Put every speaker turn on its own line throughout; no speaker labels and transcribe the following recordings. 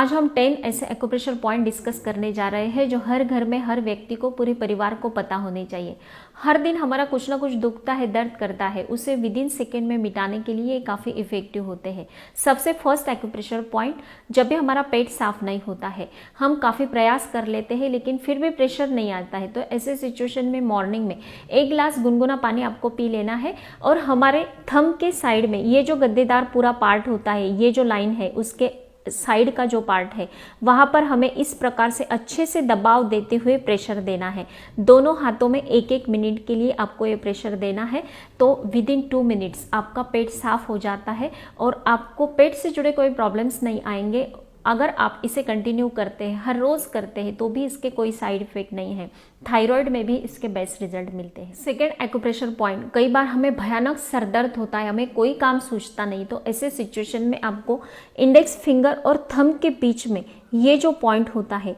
आज हम 10 ऐसे एक्यूप्रेशर पॉइंट डिस्कस करने जा रहे हैं जो हर घर में हर व्यक्ति को, पूरे परिवार को पता होने चाहिए। हर दिन हमारा कुछ ना कुछ दुखता है, दर्द करता है, उसे विदिन सेकेंड में मिटाने के लिए काफ़ी इफेक्टिव होते हैं। सबसे फर्स्ट एक्यूप्रेशर पॉइंट, जब भी हमारा पेट साफ नहीं होता है, हम काफ़ी प्रयास कर लेते हैं लेकिन फिर भी प्रेशर नहीं आता है, तो ऐसे सिचुएशन में मॉर्निंग में 1 गिलास गुनगुना पानी आपको पी लेना है और हमारे थंब के साइड में ये जो गद्देदार पूरा पार्ट होता है, ये जो लाइन है उसके साइड का जो पार्ट है वहां पर हमें इस प्रकार से अच्छे से दबाव देते हुए प्रेशर देना है। दोनों हाथों में 1-1 मिनट के लिए आपको ये प्रेशर देना है, तो विदिन 2 मिनट्स आपका पेट साफ हो जाता है और आपको पेट से जुड़े कोई प्रॉब्लम्स नहीं आएंगे। अगर आप इसे कंटिन्यू करते हैं, हर रोज़ करते हैं, तो भी इसके कोई साइड इफेक्ट नहीं है। थायराइड में भी इसके बेस्ट रिजल्ट मिलते हैं। सेकेंड एक्यूप्रेशर पॉइंट, कई बार हमें भयानक सर दर्द होता है, हमें कोई काम सूझता नहीं, तो ऐसे सिचुएशन में आपको इंडेक्स फिंगर और थंब के बीच में ये जो पॉइंट होता है,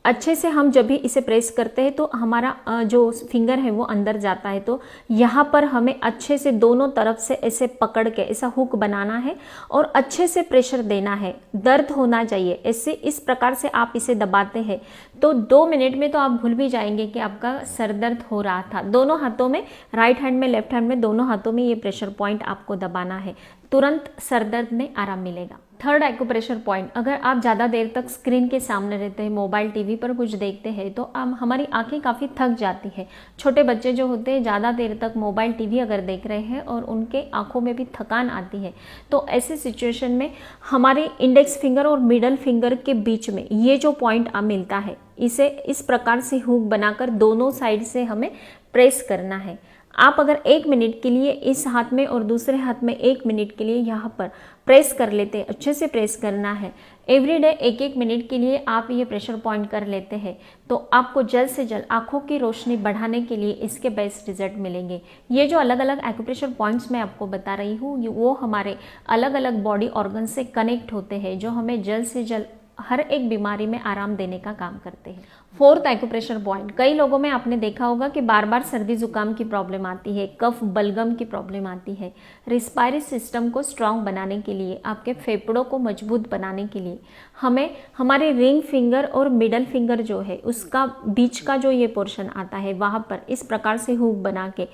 अच्छे से हम जब भी इसे प्रेस करते हैं तो हमारा जो फिंगर है वो अंदर जाता है, तो यहाँ पर हमें अच्छे से दोनों तरफ से ऐसे पकड़ के ऐसा हुक बनाना है और अच्छे से प्रेशर देना है। दर्द होना चाहिए, ऐसे इस प्रकार से आप इसे दबाते हैं तो 2 मिनट में तो आप भूल भी जाएंगे कि आपका सर दर्द हो रहा था। दोनों हाथों में, राइट हैंड में, लेफ्ट हैंड में, दोनों हाथों में ये प्रेशर पॉइंट आपको दबाना है, तुरंत सर दर्द में आराम मिलेगा। थर्ड एक्यूप्रेशर पॉइंट, अगर आप ज़्यादा देर तक स्क्रीन के सामने रहते हैं, मोबाइल टीवी पर कुछ देखते हैं, तो हमारी आंखें काफ़ी थक जाती है। छोटे बच्चे जो होते हैं ज़्यादा देर तक मोबाइल टीवी अगर देख रहे हैं और उनके आंखों में भी थकान आती है, तो ऐसे सिचुएशन में हमारे इंडेक्स फिंगर और मिडल फिंगर के बीच में ये जो पॉइंट मिलता है, इसे इस प्रकार से हुक बनाकर दोनों साइड से हमें प्रेस करना है। आप अगर 1 मिनट के लिए इस हाथ में और दूसरे हाथ में 1 मिनट के लिए यहाँ पर प्रेस कर लेते हैं, अच्छे से प्रेस करना है। एवरीडे 1-1 मिनट के लिए आप ये प्रेशर पॉइंट कर लेते हैं तो आपको जल्द से जल्द आंखों की रोशनी बढ़ाने के लिए इसके बेस्ट रिजल्ट मिलेंगे। ये जो अलग अलग एक्यूप्रेशर पॉइंट्स मैं आपको बता रही हूँ, वो हमारे अलग अलग बॉडी ऑर्गन से कनेक्ट होते हैं, जो हमें जल्द से जल्द हर एक बीमारी में आराम देने का काम करते हैं। फोर्थ एक्यूप्रेशर पॉइंट, कई लोगों में आपने देखा होगा कि बार बार सर्दी जुकाम की प्रॉब्लम आती है, कफ बलगम की प्रॉब्लम आती है। रिस्पायरी सिस्टम को स्ट्रांग बनाने के लिए, आपके फेफड़ों को मजबूत बनाने के लिए हमें हमारे रिंग फिंगर और मिडल फिंगर जो है उसका बीच का जो ये पोर्शन आता है वहाँ पर इस प्रकार से हुक बना के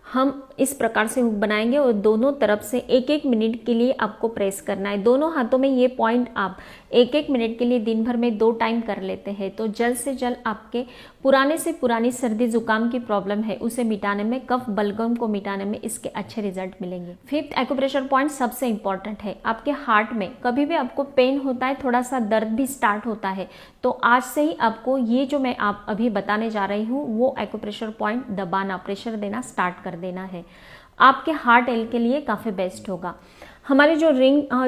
हम इस प्रकार से हुक बनाएंगे और दोनों तरफ से 1-1 मिनट के लिए आपको प्रेस करना है। दोनों हाथों में ये पॉइंट आप 1-1 मिनट के लिए दिन भर में 2 टाइम कर लेते हैं तो जल्द से जल्द आपके पुराने से पुरानी सर्दी जुकाम की प्रॉब्लम है उसे मिटाने में, कफ बलगम को मिटाने में इसके अच्छे रिजल्ट मिलेंगे। फिफ्थ एक्यूप्रेशर पॉइंट सबसे इंपॉर्टेंट है। आपके हार्ट में कभी भी आपको पेन होता है, थोड़ा सा दर्द भी स्टार्ट होता है, तो आज से ही आपको ये जो मैं आप अभी बताने जा रही हूँ वो एक्यूप्रेशर पॉइंट दबाना, प्रेशर देना स्टार्ट कर देना है। आपके हार्ट हेल्थ के लिए काफ़ी बेस्ट होगा। हमारे जो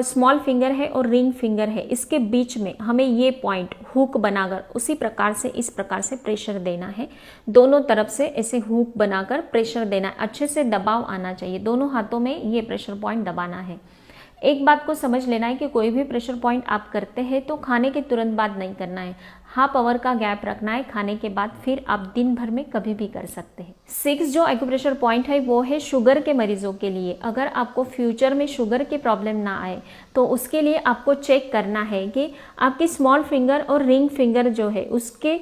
स्मॉल फिंगर है और रिंग फिंगर है, इसके बीच में हमें ये पॉइंट हुक बनाकर उसी प्रकार से इस प्रकार से प्रेशर देना है। दोनों तरफ से ऐसे हुक बनाकर प्रेशर देना है, अच्छे से दबाव आना चाहिए। दोनों हाथों में ये प्रेशर पॉइंट दबाना है। एक बात को समझ लेना है कि कोई भी प्रेशर पॉइंट आप करते हैं तो खाने के तुरंत बाद नहीं करना है, हाफ आवर का गैप रखना है खाने के बाद, फिर आप दिन भर में कभी भी कर सकते हैं। 6 जो एक्यूप्रेशर पॉइंट है वो है शुगर के मरीजों के लिए। अगर आपको फ्यूचर में शुगर की प्रॉब्लम ना आए तो उसके लिए आपको चेक करना है कि आपकी स्मॉल फिंगर और रिंग फिंगर जो है उसके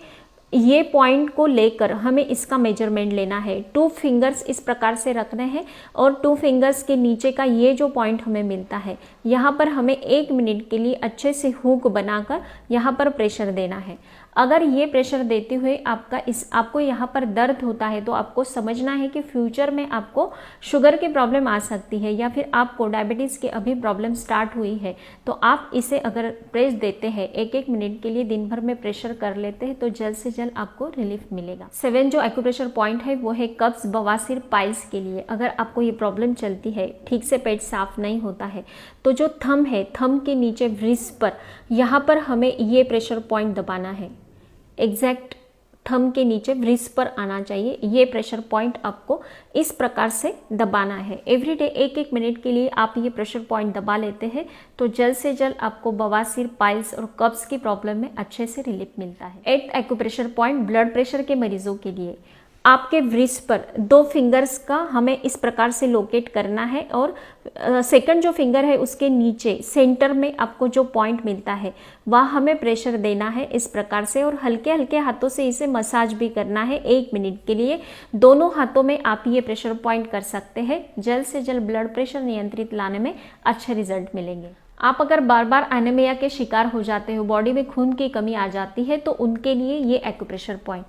ये पॉइंट को लेकर हमें इसका मेजरमेंट लेना है। 2 फिंगर्स इस प्रकार से रखने हैं और 2 फिंगर्स के नीचे का ये जो पॉइंट हमें मिलता है, यहाँ पर हमें 1 मिनट के लिए अच्छे से हुक बनाकर यहाँ पर प्रेशर देना है। अगर ये प्रेशर देते हुए आपको यहाँ पर दर्द होता है तो आपको समझना है कि फ्यूचर में आपको शुगर की प्रॉब्लम आ सकती है या फिर आपको डायबिटीज़ की अभी प्रॉब्लम स्टार्ट हुई है, तो आप इसे अगर प्रेस देते हैं 1-1 मिनट के लिए दिन भर में प्रेशर कर लेते हैं तो जल्द से जल्द आपको रिलीफ मिलेगा। 7 जो एक्यूप्रेशर पॉइंट है वो है कब्ज, बवासीर, पाइल्स के लिए। अगर आपको ये प्रॉब्लम चलती है, ठीक से पेट साफ नहीं होता है, तो जो थंब है, थंब के नीचे व्रिस्ट पर यहाँ पर हमें ये प्रेशर पॉइंट दबाना है। एग्जैक्ट थंब के नीचे व्रिस्ट पर आना चाहिए। ये प्रेशर पॉइंट आपको इस प्रकार से दबाना है। एवरीडे 1-1 मिनट के लिए आप ये प्रेशर पॉइंट दबा लेते हैं तो जल्द से जल्द आपको बवासीर, पाइल्स और कब्ज की प्रॉब्लम में अच्छे से रिलीफ मिलता है। 8th acupressure point blood pressure के मरीजों के लिए। आपके wrist पर 2 फिंगर्स का हमें इस प्रकार से लोकेट करना है और सेकंड जो फिंगर है उसके नीचे सेंटर में आपको जो पॉइंट मिलता है वह हमें प्रेशर देना है इस प्रकार से, और हल्के हल्के हाथों से इसे मसाज भी करना है 1 मिनट के लिए। दोनों हाथों में आप ये प्रेशर पॉइंट कर सकते हैं। जल्द से जल्द ब्लड प्रेशर नियंत्रित लाने में अच्छे रिजल्ट मिलेंगे। आप अगर बार बार एनीमिया के शिकार हो जाते हो, बॉडी में खून की कमी आ जाती है, तो उनके लिए ये एक्यूप्रेशर पॉइंट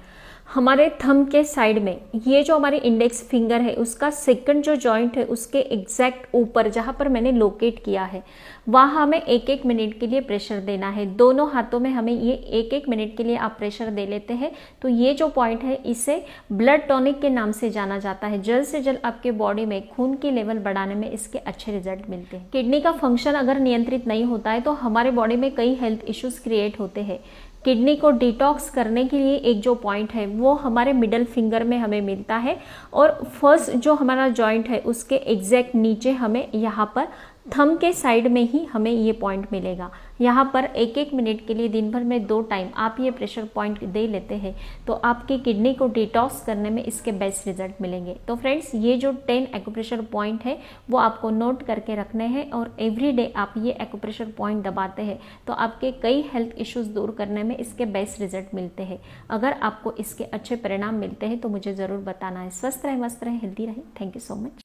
हमारे थंब के साइड में, ये जो हमारी इंडेक्स फिंगर है उसका सेकंड जो जॉइंट है उसके एग्जैक्ट ऊपर जहाँ पर मैंने लोकेट किया है वहाँ हमें 1-1 मिनट के लिए प्रेशर देना है। दोनों हाथों में हमें ये 1-1 मिनट के लिए आप प्रेशर दे लेते हैं तो ये जो पॉइंट है इसे ब्लड टॉनिक के नाम से जाना जाता है। जल्द से जल्द आपके बॉडी में खून की लेवल बढ़ाने में इसके अच्छे रिजल्ट मिलते हैं। किडनी का फंक्शन अगर नियंत्रित नहीं होता है तो हमारे बॉडी में कई हेल्थ इश्यूज क्रिएट होते हैं। किडनी को डिटॉक्स करने के लिए एक जो पॉइंट है वो हमारे मिडल फिंगर में हमें मिलता है, और फर्स्ट जो हमारा जॉइंट है उसके एग्जैक्ट नीचे हमें यहाँ पर थंब के साइड में ही हमें ये पॉइंट मिलेगा। यहाँ पर 1-1 मिनट के लिए दिन भर में 2 टाइम आप ये प्रेशर पॉइंट दे लेते हैं तो आपकी किडनी को डिटॉक्स करने में इसके बेस्ट रिजल्ट मिलेंगे। तो फ्रेंड्स, ये जो 10 एक्यूप्रेशर पॉइंट है वो आपको नोट करके रखने हैं और एवरी डे आप ये एक्यूप्रेशर पॉइंट दबाते हैं तो आपके कई हेल्थ इश्यूज दूर करने में इसके बेस्ट रिजल्ट मिलते हैं। अगर आपको इसके अच्छे परिणाम मिलते हैं तो मुझे ज़रूर बताना है। स्वस्थ रहें, मस्त रहें, हेल्दी रहें। Thank you so much.